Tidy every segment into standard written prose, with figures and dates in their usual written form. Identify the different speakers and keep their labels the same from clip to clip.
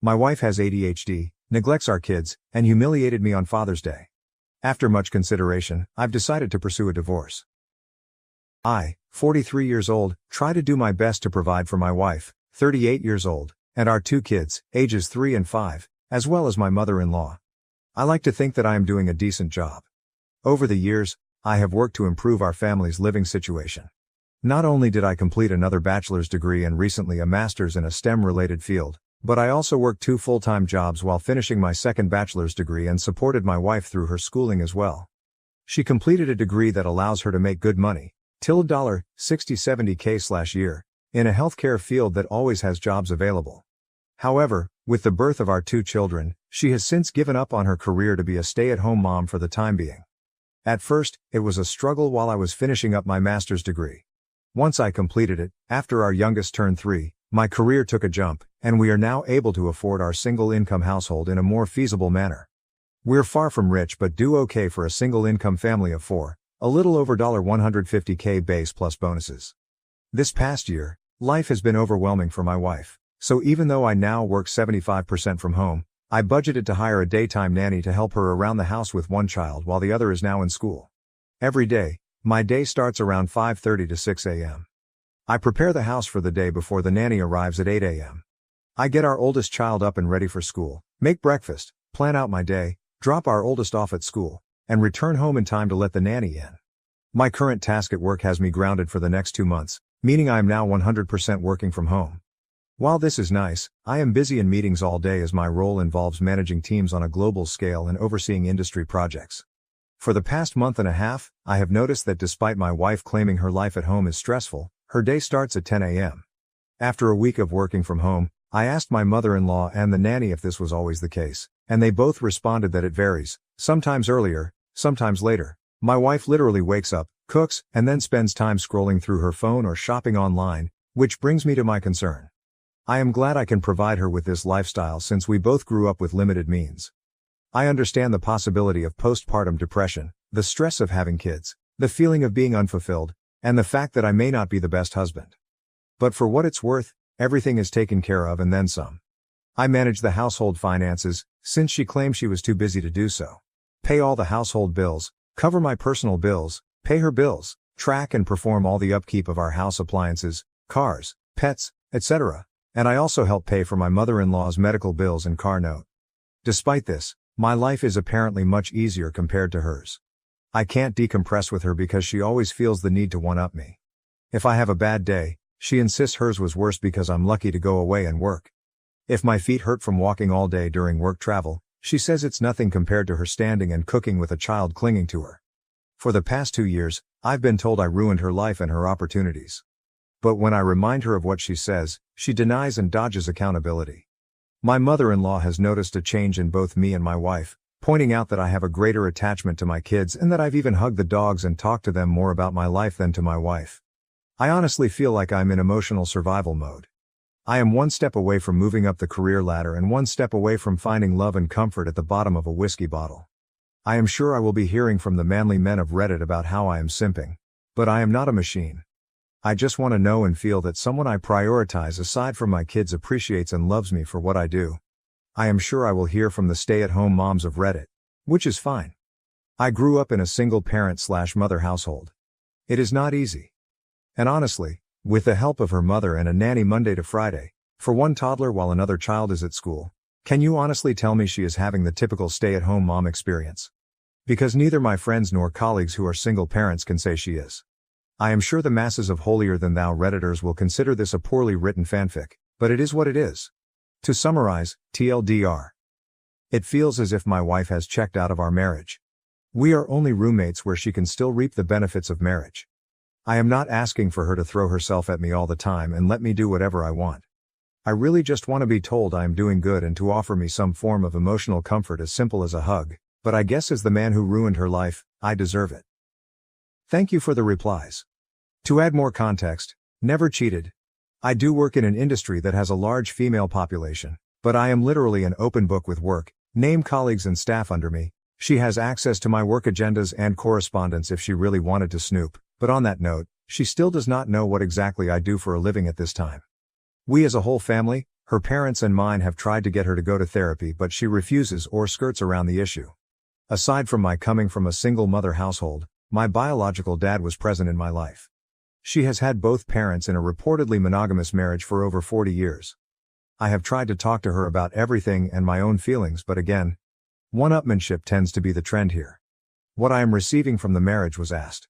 Speaker 1: My wife has ADHD, neglects our kids, and humiliated me on Father's Day. After much consideration, I've decided to pursue a divorce. I, 43 years old, try to do my best to provide for my wife, 38 years old, and our 2 kids, ages 3 and 5, as well as my mother-in-law. I like to think that I am doing a decent job. Over the years, I have worked to improve our family's living situation. Not only did I complete another bachelor's degree and recently a master's in a STEM-related field, but I also worked 2 full-time jobs while finishing my second bachelor's degree and supported my wife through her schooling as well. She completed a degree that allows her to make good money, $60-70K/year, in a healthcare field that always has jobs available. However, with the birth of our 2 children, she has since given up on her career to be a stay-at-home mom for the time being. At first, it was a struggle while I was finishing up my master's degree. Once I completed it, after our youngest turned 3, my career took a jump, and we are now able to afford our single-income household in a more feasible manner. We're far from rich but do okay for a single-income family of 4, a little over $150K base plus bonuses. This past year, life has been overwhelming for my wife, so even though I now work 75% from home, I budgeted to hire a daytime nanny to help her around the house with one child while the other is now in school. Every day, my day starts around 5:30 to 6 a.m. I prepare the house for the day before the nanny arrives at 8 a.m. I get our oldest child up and ready for school, make breakfast, plan out my day, drop our oldest off at school, and return home in time to let the nanny in. My current task at work has me grounded for the next 2 months, meaning I am now 100% working from home. While this is nice, I am busy in meetings all day as my role involves managing teams on a global scale and overseeing industry projects. For the past month and a half, I have noticed that despite my wife claiming her life at home is stressful, her day starts at 10 a.m. After a week of working from home, I asked my mother-in-law and the nanny if this was always the case, and they both responded that it varies, sometimes earlier, sometimes later. My wife literally wakes up, cooks, and then spends time scrolling through her phone or shopping online, which brings me to my concern. I am glad I can provide her with this lifestyle since we both grew up with limited means. I understand the possibility of postpartum depression, the stress of having kids, the feeling of being unfulfilled, and the fact that I may not be the best husband. But for what it's worth, everything is taken care of and then some. I manage the household finances, since she claimed she was too busy to do so. Pay all the household bills, cover my personal bills, pay her bills, track and perform all the upkeep of our house appliances, cars, pets, etc. And I also help pay for my mother-in-law's medical bills and car note. Despite this, my life is apparently much easier compared to hers. I can't decompress with her because she always feels the need to one-up me. If I have a bad day, she insists hers was worse because I'm lucky to go away and work. If my feet hurt from walking all day during work travel, she says it's nothing compared to her standing and cooking with a child clinging to her. For the past 2 years, I've been told I ruined her life and her opportunities. But when I remind her of what she says, she denies and dodges accountability. My mother-in-law has noticed a change in both me and my wife, pointing out that I have a greater attachment to my kids and that I've even hugged the dogs and talked to them more about my life than to my wife. I honestly feel like I'm in emotional survival mode. I am one step away from moving up the career ladder and one step away from finding love and comfort at the bottom of a whiskey bottle. I am sure I will be hearing from the manly men of Reddit about how I am simping. But I am not a machine. I just want to know and feel that someone I prioritize aside from my kids appreciates and loves me for what I do. I am sure I will hear from the stay-at-home moms of Reddit, which is fine. I grew up in a single parent/mother household. It is not easy. And honestly, with the help of her mother and a nanny Monday to Friday, for one toddler while another child is at school, can you honestly tell me she is having the typical stay-at-home mom experience? Because neither my friends nor colleagues who are single parents can say she is. I am sure the masses of holier-than-thou Redditors will consider this a poorly written fanfic, but it is what it is. To summarize, TLDR. It feels as if my wife has checked out of our marriage. We are only roommates where she can still reap the benefits of marriage. I am not asking for her to throw herself at me all the time and let me do whatever I want. I really just want to be told I am doing good and to offer me some form of emotional comfort as simple as a hug, but I guess as the man who ruined her life, I deserve it. Thank you for the replies. To add more context, never cheated. I do work in an industry that has a large female population, but I am literally an open book with work, name colleagues and staff under me. She has access to my work agendas and correspondence if she really wanted to snoop, but on that note, she still does not know what exactly I do for a living at this time. We as a whole family, Her parents and mine have tried to get her to go to therapy, but she refuses or skirts around the issue. Aside from my coming from a single mother household, my biological dad was present in my life. She has had both parents in a reportedly monogamous marriage for over 40 years. I have tried to talk to her about everything and my own feelings, but again, one-upmanship tends to be the trend here. What I am receiving from the marriage was asked.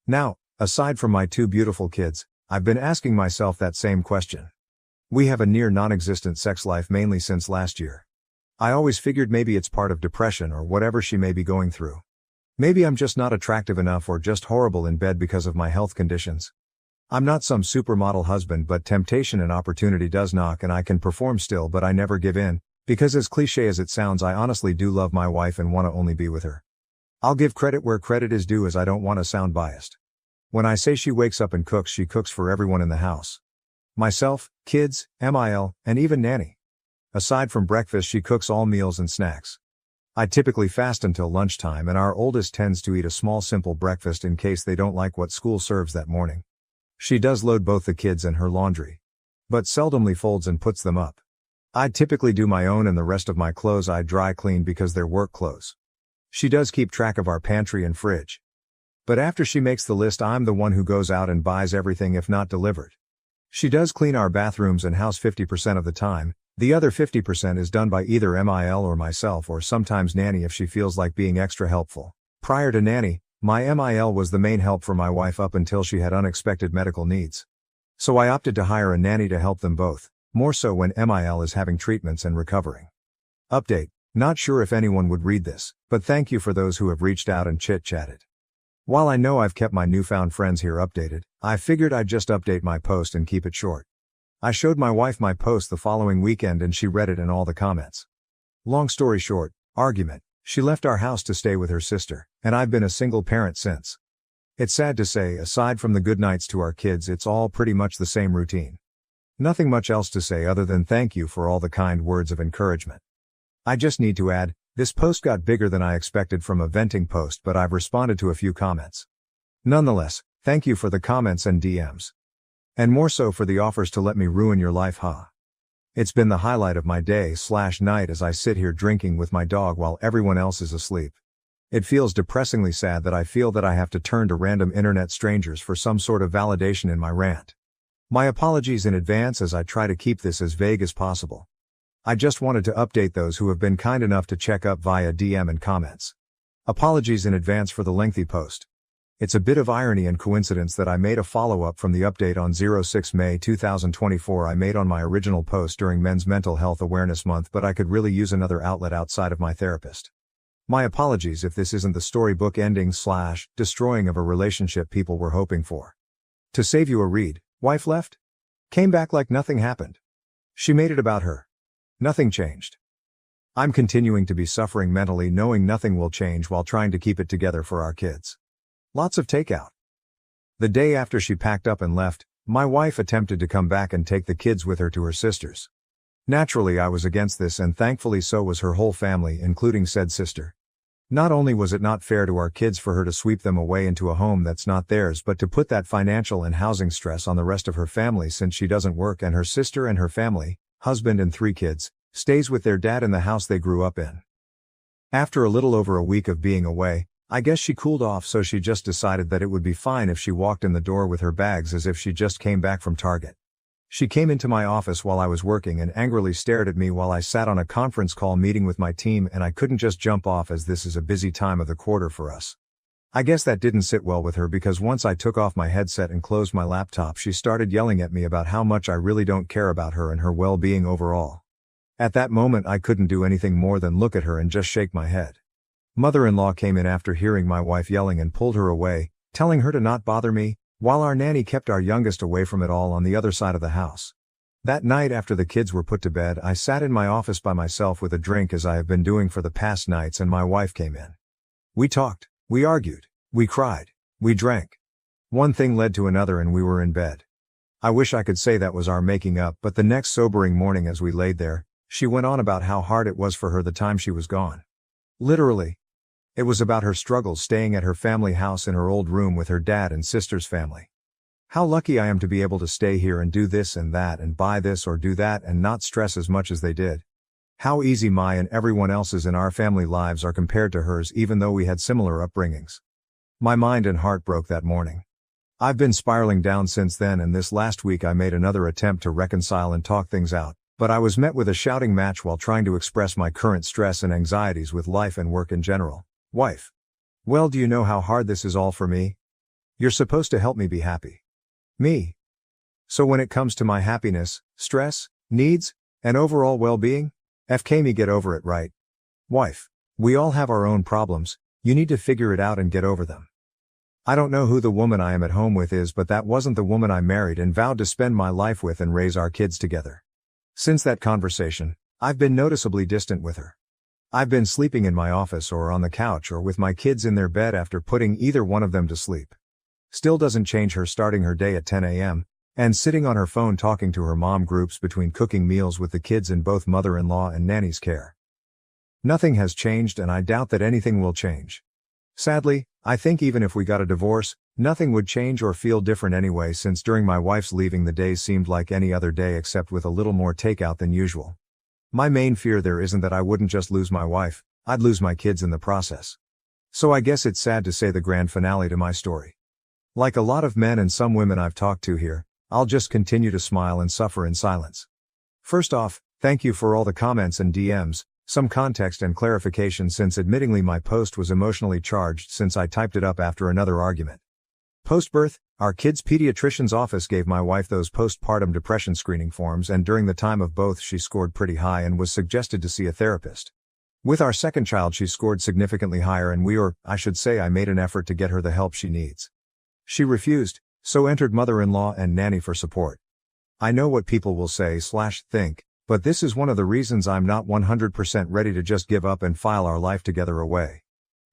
Speaker 1: Now, aside from my 2 beautiful kids, I've been asking myself that same question. We have a near non-existent sex life mainly since last year. I always figured maybe it's part of depression or whatever she may be going through. Maybe I'm just not attractive enough or just horrible in bed because of my health conditions. I'm not some supermodel husband, but temptation and opportunity does knock and I can perform still, but I never give in, because as cliche as it sounds, I honestly do love my wife and want to only be with her. I'll give credit where credit is due, as I don't want to sound biased. When I say she wakes up and cooks, she cooks for everyone in the house. Myself, kids, MIL, and even nanny. Aside from breakfast, she cooks all meals and snacks. I typically fast until lunchtime, and our oldest tends to eat a small simple breakfast in case they don't like what school serves that morning. She does load both the kids and her laundry, but seldomly folds and puts them up. I typically do my own, and the rest of my clothes I dry clean because they're work clothes. She does keep track of our pantry and fridge. But after she makes the list, I'm the one who goes out and buys everything if not delivered. She does clean our bathrooms and house 50% of the time. The other 50% is done by either MIL or myself, or sometimes nanny if she feels like being extra helpful. Prior to nanny, my MIL was the main help for my wife up until she had unexpected medical needs. So I opted to hire a nanny to help them both, more so when MIL is having treatments and recovering. Update: not sure if anyone would read this, but thank you for those who have reached out and chit-chatted. While I know I've kept my newfound friends here updated, I figured I'd just update my post and keep it short. I showed my wife my post the following weekend and she read it and all the comments. Long story short, argument: she left our house to stay with her sister, and I've been a single parent since. It's sad to say, aside from the good nights to our kids, it's all pretty much the same routine. Nothing much else to say other than thank you for all the kind words of encouragement. I just need to add, this post got bigger than I expected from a venting post, but I've responded to a few comments. Nonetheless, thank you for the comments and DMs. And more so for the offers to let me ruin your life, huh? It's been the highlight of my day/night as I sit here drinking with my dog while everyone else is asleep. It feels depressingly sad that I feel that I have to turn to random internet strangers for some sort of validation in my rant. My apologies in advance as I try to keep this as vague as possible. I just wanted to update those who have been kind enough to check up via DM and comments. Apologies in advance for the lengthy post. It's a bit of irony and coincidence that I made a follow-up from the update on 06 May 2024 I made on my original post during Men's Mental Health Awareness Month, but I could really use another outlet outside of my therapist. My apologies if this isn't the storybook ending/destroying of a relationship people were hoping for. To save you a read, wife left? Came back like nothing happened. She made it about her. Nothing changed. I'm continuing to be suffering mentally, knowing nothing will change while trying to keep it together for our kids. Lots of takeout. The day after she packed up and left, my wife attempted to come back and take the kids with her to her sister's. Naturally, I was against this, and thankfully so was her whole family, including said sister. Not only was it not fair to our kids for her to sweep them away into a home that's not theirs, but to put that financial and housing stress on the rest of her family since she doesn't work and her sister and her family, husband and 3 kids, stays with their dad in the house they grew up in. After a little over a week of being away, I guess she cooled off, so she just decided that it would be fine if she walked in the door with her bags as if she just came back from Target. She came into my office while I was working and angrily stared at me while I sat on a conference call meeting with my team, and I couldn't just jump off as this is a busy time of the quarter for us. I guess that didn't sit well with her, because once I took off my headset and closed my laptop, she started yelling at me about how much I really don't care about her and her well-being overall. At that moment I couldn't do anything more than look at her and just shake my head. Mother-in-law came in after hearing my wife yelling and pulled her away, telling her to not bother me, while our nanny kept our youngest away from it all on the other side of the house. That night after the kids were put to bed, I sat in my office by myself with a drink, as I have been doing for the past nights, and my wife came in. We talked, we argued, we cried, we drank. One thing led to another and we were in bed. I wish I could say that was our making up, but the next sobering morning as we laid there, she went on about how hard it was for her the time she was gone. Literally. It was about her struggles staying at her family house in her old room with her dad and sister's family. How lucky I am to be able to stay here and do this and that and buy this or do that and not stress as much as they did. How easy my and everyone else's in our family lives are compared to hers, even though we had similar upbringings. My mind and heart broke that morning. I've been spiraling down since then, and this last week I made another attempt to reconcile and talk things out, but I was met with a shouting match while trying to express my current stress and anxieties with life and work in general. Wife. Well, do you know how hard this is all for me? You're supposed to help me be happy. Me. So when it comes to my happiness, stress, needs, and overall well-being, FK me, get over it, right? Wife. We all have our own problems, you need to figure it out and get over them. I don't know who the woman I am at home with is, but that wasn't the woman I married and vowed to spend my life with and raise our kids together. Since that conversation, I've been noticeably distant with her. I've been sleeping in my office or on the couch or with my kids in their bed after putting either one of them to sleep. Still doesn't change her starting her day at 10 a.m., and sitting on her phone talking to her mom groups between cooking meals with the kids in both mother-in-law and nanny's care. Nothing has changed, and I doubt that anything will change. Sadly, I think even if we got a divorce, nothing would change or feel different anyway, since during my wife's leaving the day seemed like any other day except with a little more takeout than usual. My main fear there isn't that I wouldn't just lose my wife, I'd lose my kids in the process. So I guess it's sad to say the grand finale to my story. Like a lot of men and some women I've talked to here, I'll just continue to smile and suffer in silence. First off, thank you for all the comments and DMs, some context and clarification, since admittingly my post was emotionally charged since I typed it up after another argument. Post-birth, our kids' pediatrician's office gave my wife those postpartum depression screening forms, and during the time of both she scored pretty high and was suggested to see a therapist. With our second child she scored significantly higher, and I made an effort to get her the help she needs. She refused, so entered mother-in-law and nanny for support. I know what people will say/think, but this is one of the reasons I'm not 100% ready to just give up and file our life together away.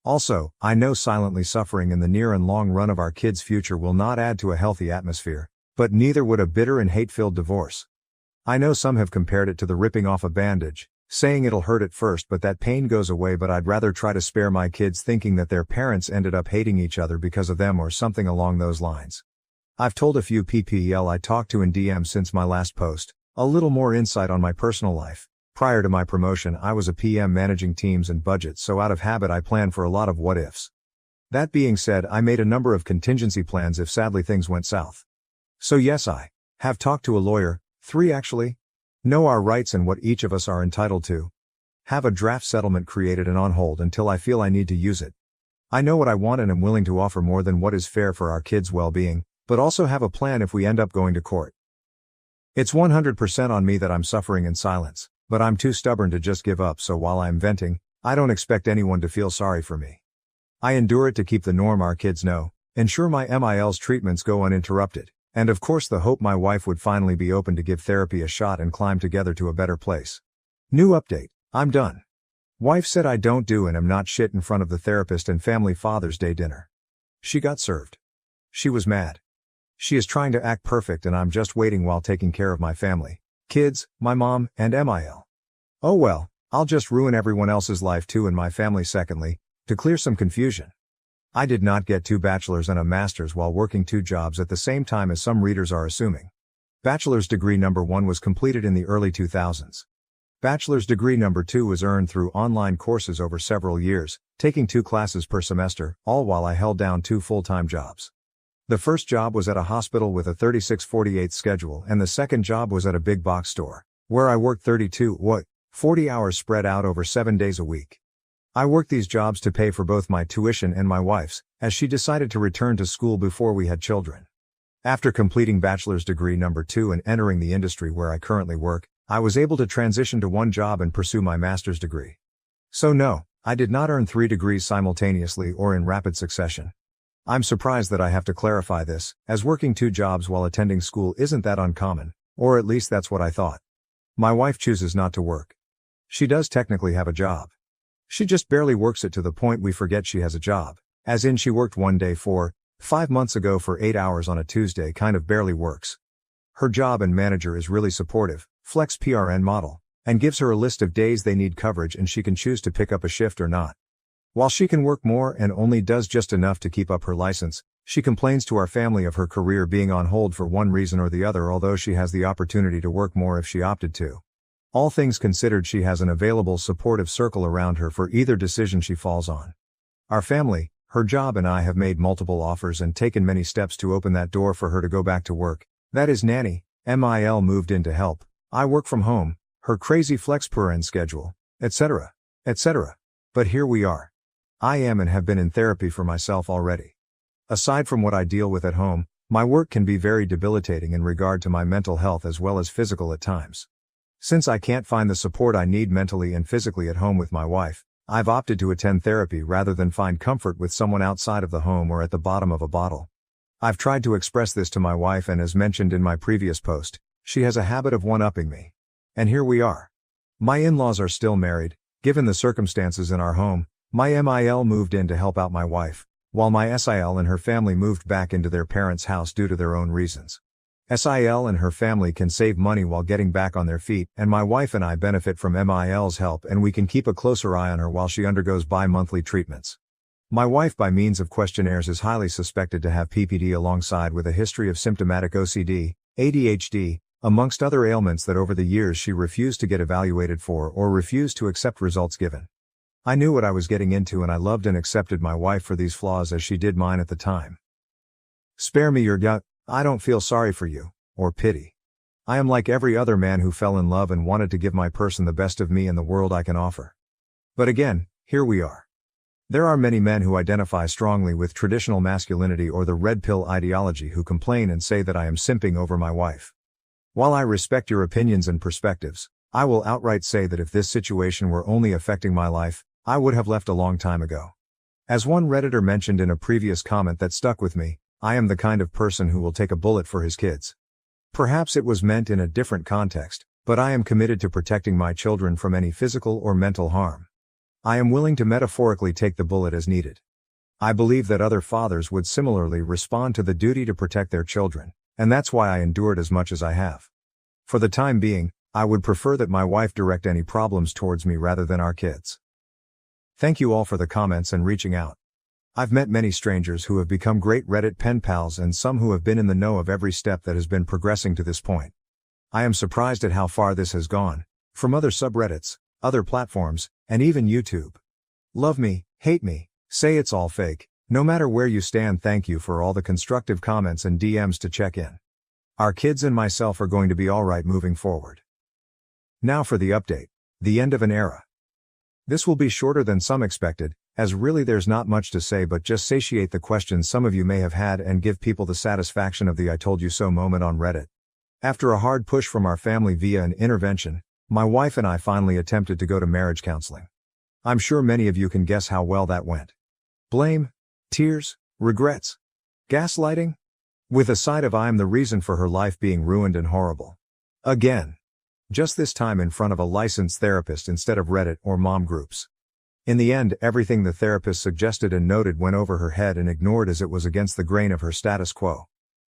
Speaker 1: Also, I know silently suffering in the near and long run of our kids' future will not add to a healthy atmosphere, but neither would a bitter and hate-filled divorce. I know some have compared it to the ripping off a bandage, saying it'll hurt at first but that pain goes away, but I'd rather try to spare my kids thinking that their parents ended up hating each other because of them or something along those lines. I've told a few PPL I talked to in DM since my last post, a little more insight on my personal life. Prior to my promotion I was a PM managing teams and budgets, so out of habit I plan for a lot of what-ifs. That being said, I made a number of contingency plans if sadly things went south. So yes, I have talked to a lawyer, 3 actually. Know our rights and what each of us are entitled to. Have a draft settlement created and on hold until I feel I need to use it. I know what I want and am willing to offer more than what is fair for our kids' well-being, but also have a plan if we end up going to court. It's 100% on me that I'm suffering in silence, but I'm too stubborn to just give up, so while I'm venting, I don't expect anyone to feel sorry for me. I endure it to keep the norm our kids know, ensure my MIL's treatments go uninterrupted, and of course the hope my wife would finally be open to give therapy a shot and climb together to a better place. New update, I'm done. Wife said I don't do and am not shit in front of the therapist and family Father's Day dinner. She got served. She was mad. She is trying to act perfect and I'm just waiting while taking care of my family, kids, my mom, and MIL. Oh well, I'll just ruin everyone else's life too and my family. Secondly, to clear some confusion. I did not get 2 bachelor's and a master's while working 2 jobs at the same time as some readers are assuming. Bachelor's degree number 1 was completed in the early 2000s. Bachelor's degree number 2 was earned through online courses over several years, taking 2 classes per semester, all while I held down 2 full-time jobs. The first job was at a hospital with a 36-48 schedule, and the second job was at a big box store, where I worked 40 hours spread out over 7 days a week. I worked these jobs to pay for both my tuition and my wife's, as she decided to return to school before we had children. After completing bachelor's degree number 2 and entering the industry where I currently work, I was able to transition to 1 job and pursue my master's degree. So no, I did not earn 3 degrees simultaneously or in rapid succession. I'm surprised that I have to clarify this, as working 2 jobs while attending school isn't that uncommon, or at least that's what I thought. My wife chooses not to work. She does technically have a job. She just barely works it to the point we forget she has a job, as in she worked 1 day 5 months ago for 8 hours on a Tuesday. Kind of barely works. Her job and manager is really supportive, flex PRN model, and gives her a list of days they need coverage and she can choose to pick up a shift or not. While she can work more and only does just enough to keep up her license, She complains to our family of her career being on hold for one reason or the other, although she has the opportunity to work more if she opted to. All things considered, she has an available supportive circle around her for either decision she falls on. Our family, her job, and I have made multiple offers and taken many steps to open that door for her to go back to work. That is nanny, MIL moved in to help, I work from home, her crazy flex per end schedule, etc., etc. But here we are. I am and have been in therapy for myself already. Aside from what I deal with at home, my work can be very debilitating in regard to my mental health as well as physical at times. Since I can't find the support I need mentally and physically at home with my wife, I've opted to attend therapy rather than find comfort with someone outside of the home or at the bottom of a bottle. I've tried to express this to my wife, and as mentioned in my previous post, she has a habit of one-upping me. And here we are. My in-laws are still married. Given the circumstances in our home, my MIL moved in to help out my wife, while my SIL and her family moved back into their parents' house due to their own reasons. SIL and her family can save money while getting back on their feet, and my wife and I benefit from MIL's help, and we can keep a closer eye on her while she undergoes bi-monthly treatments. My wife, by means of questionnaires, is highly suspected to have PPD alongside with a history of symptomatic OCD, ADHD, amongst other ailments that over the years she refused to get evaluated for or refused to accept results given. I knew what I was getting into, and I loved and accepted my wife for these flaws as she did mine at the time. Spare me your gut, I don't feel sorry for you, or pity. I am like every other man who fell in love and wanted to give my person the best of me and the world I can offer. But again, here we are. There are many men who identify strongly with traditional masculinity or the red pill ideology who complain and say that I am simping over my wife. While I respect your opinions and perspectives, I will outright say that if this situation were only affecting my life, I would have left a long time ago. As one Redditor mentioned in a previous comment that stuck with me, I am the kind of person who will take a bullet for his kids. Perhaps it was meant in a different context, but I am committed to protecting my children from any physical or mental harm. I am willing to metaphorically take the bullet as needed. I believe that other fathers would similarly respond to the duty to protect their children, and that's why I endured as much as I have. For the time being, I would prefer that my wife direct any problems towards me rather than our kids. Thank you all for the comments and reaching out. I've met many strangers who have become great Reddit pen pals, and some who have been in the know of every step that has been progressing to this point. I am surprised at how far this has gone, from other subreddits, other platforms, and even YouTube. Love me, hate me, say it's all fake, no matter where you stand, thank you for all the constructive comments and DMs to check in. Our kids and myself are going to be alright moving forward. Now for the update, the end of an era. This will be shorter than some expected, as really there's not much to say but just satiate the questions some of you may have had and give people the satisfaction of the I told you so moment on Reddit. After a hard push from our family via an intervention, my wife and I finally attempted to go to marriage counseling. I'm sure many of you can guess how well that went. Blame, tears, regrets, gaslighting, with a side of I am the reason for her life being ruined and horrible. Again. Just this time in front of a licensed therapist instead of Reddit or mom groups. In the end, everything the therapist suggested and noted went over her head and ignored as it was against the grain of her status quo.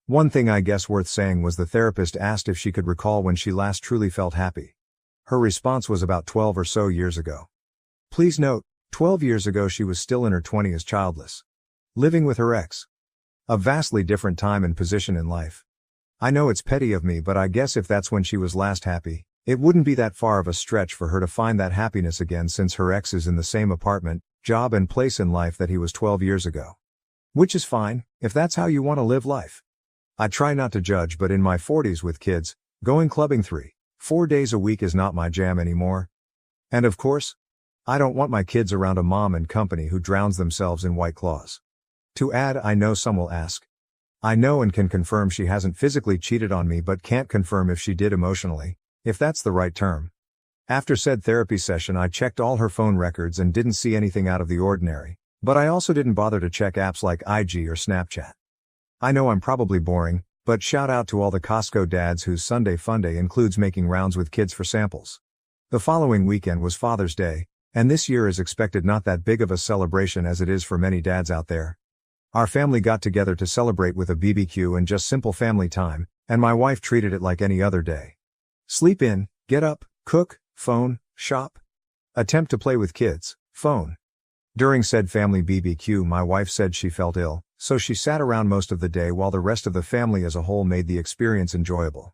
Speaker 1: One thing I guess worth saying was the therapist asked if she could recall when she last truly felt happy. Her response was about 12 or so years ago. Please note, 12 years ago she was still in her 20s, childless. Living with her ex. A vastly different time and position in life. I know it's petty of me, but I guess if that's when she was last happy, it wouldn't be that far of a stretch for her to find that happiness again, since her ex is in the same apartment, job and place in life that he was 12 years ago. Which is fine, if that's how you want to live life. I try not to judge, but in my 40s with kids, going clubbing 3-4 days a week is not my jam anymore. And of course, I don't want my kids around a mom and company who drowns themselves in White Claws. To add, I know some will ask. I know and can confirm she hasn't physically cheated on me, but can't confirm if she did emotionally, if that's the right term. After said therapy session, I checked all her phone records and didn't see anything out of the ordinary, but I also didn't bother to check apps like IG or Snapchat. I know I'm probably boring, but shout out to all the Costco dads whose Sunday Funday includes making rounds with kids for samples. The following weekend was Father's Day, and this year is expected not that big of a celebration as it is for many dads out there. Our family got together to celebrate with a BBQ and just simple family time, and my wife treated it like any other day. Sleep in, get up, cook, phone, shop. Attempt to play with kids, phone. During said family BBQ, my wife said she felt ill, so she sat around most of the day while the rest of the family as a whole made the experience enjoyable.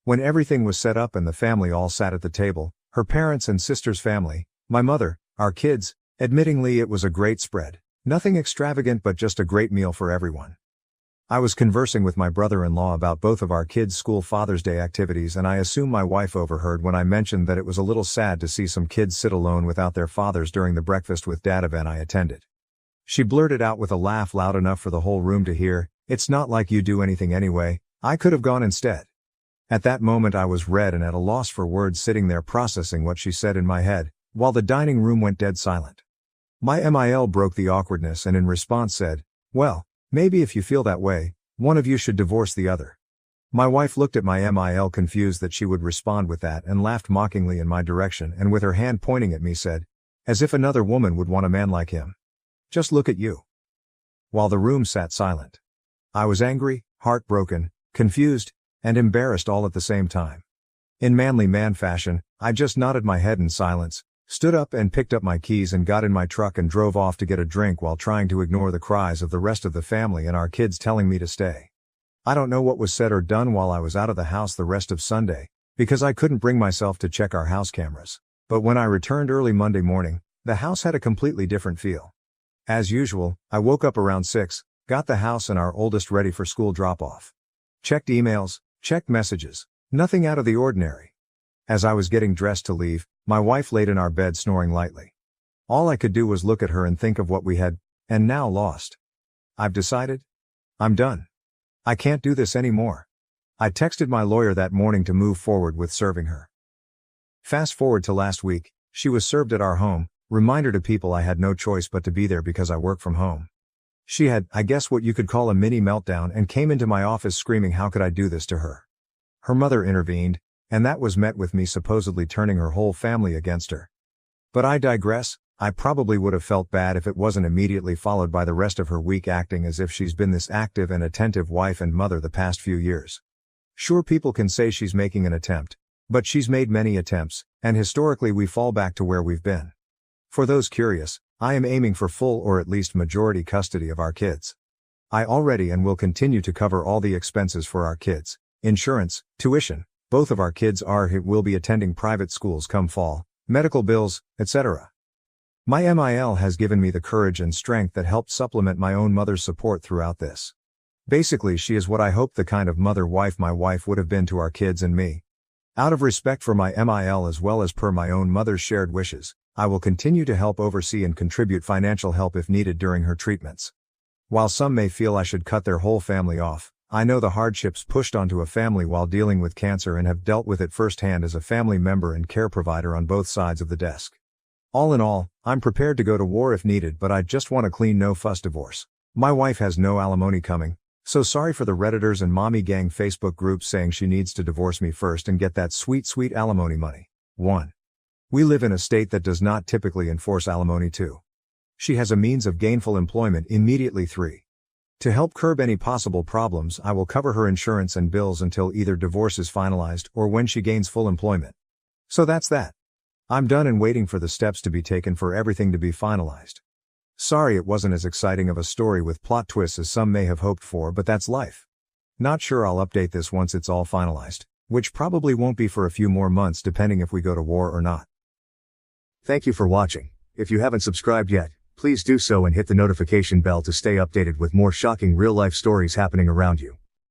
Speaker 1: When everything was set up and the family all sat at the table, her parents and sister's family, my mother, our kids, admittingly it was a great spread. Nothing extravagant but just a great meal for everyone. I was conversing with my brother-in-law about both of our kids' school Father's Day activities, and I assume my wife overheard when I mentioned that it was a little sad to see some kids sit alone without their fathers during the breakfast with dad event I attended. She blurted out with a laugh loud enough for the whole room to hear, "It's not like you do anything anyway, I could have gone instead." At that moment I was red and at a loss for words, sitting there processing what she said in my head, while the dining room went dead silent. My MIL broke the awkwardness and in response said, "Well, maybe if you feel that way, one of you should divorce the other." My wife looked at my MIL confused that she would respond with that and laughed mockingly in my direction and with her hand pointing at me said, "As if another woman would want a man like him. Just look at you." While the room sat silent. I was angry, heartbroken, confused, and embarrassed all at the same time. In manly man fashion, I just nodded my head in silence, stood up and picked up my keys and got in my truck and drove off to get a drink while trying to ignore the cries of the rest of the family and our kids telling me to stay. I don't know what was said or done while I was out of the house the rest of Sunday, because I couldn't bring myself to check our house cameras. But when I returned early Monday morning, the house had a completely different feel. As usual, I woke up around 6, got the house and our oldest ready for school drop-off. Checked emails, checked messages, nothing out of the ordinary. As I was getting dressed to leave, my wife laid in our bed snoring lightly. All I could do was look at her and think of what we had, and now lost. I've decided. I'm done. I can't do this anymore. I texted my lawyer that morning to move forward with serving her. Fast forward to last week, she was served at our home, reminder to people I had no choice but to be there because I work from home. She had, I guess what you could call a mini meltdown, and came into my office screaming how could I do this to her. Her mother intervened, and that was met with me supposedly turning her whole family against her. But I digress. I probably would have felt bad if it wasn't immediately followed by the rest of her week acting as if she's been this active and attentive wife and mother the past few years. Sure, people can say she's making an attempt, but she's made many attempts, and historically we fall back to where we've been. For those curious, I am aiming for full or at least majority custody of our kids. I already and will continue to cover all the expenses for our kids, insurance, tuition. Both of our kids will be attending private schools come fall, medical bills, etc. My MIL has given me the courage and strength that helped supplement my own mother's support throughout this. Basically, she is what I hoped the kind of mother-wife my wife would have been to our kids and me. Out of respect for my MIL as well as per my own mother's shared wishes, I will continue to help oversee and contribute financial help if needed during her treatments. While some may feel I should cut their whole family off, I know the hardships pushed onto a family while dealing with cancer and have dealt with it firsthand as a family member and care provider on both sides of the desk. All in all, I'm prepared to go to war if needed, but I just want a clean no-fuss divorce. My wife has no alimony coming, so sorry for the Redditors and Mommy Gang Facebook groups saying she needs to divorce me first and get that sweet, sweet alimony money. 1. We live in a state that does not typically enforce alimony. 2. She has a means of gainful employment immediately. 3. To help curb any possible problems, I will cover her insurance and bills until either divorce is finalized or when she gains full employment. So that's that. I'm done and waiting for the steps to be taken for everything to be finalized. Sorry it wasn't as exciting of a story with plot twists as some may have hoped for, but that's life. Not sure I'll update this once it's all finalized, which probably won't be for a few more months depending if we go to war or not. Thank you for watching. If you haven't subscribed yet, please do so and hit the notification bell to stay updated with more shocking real-life stories happening around you.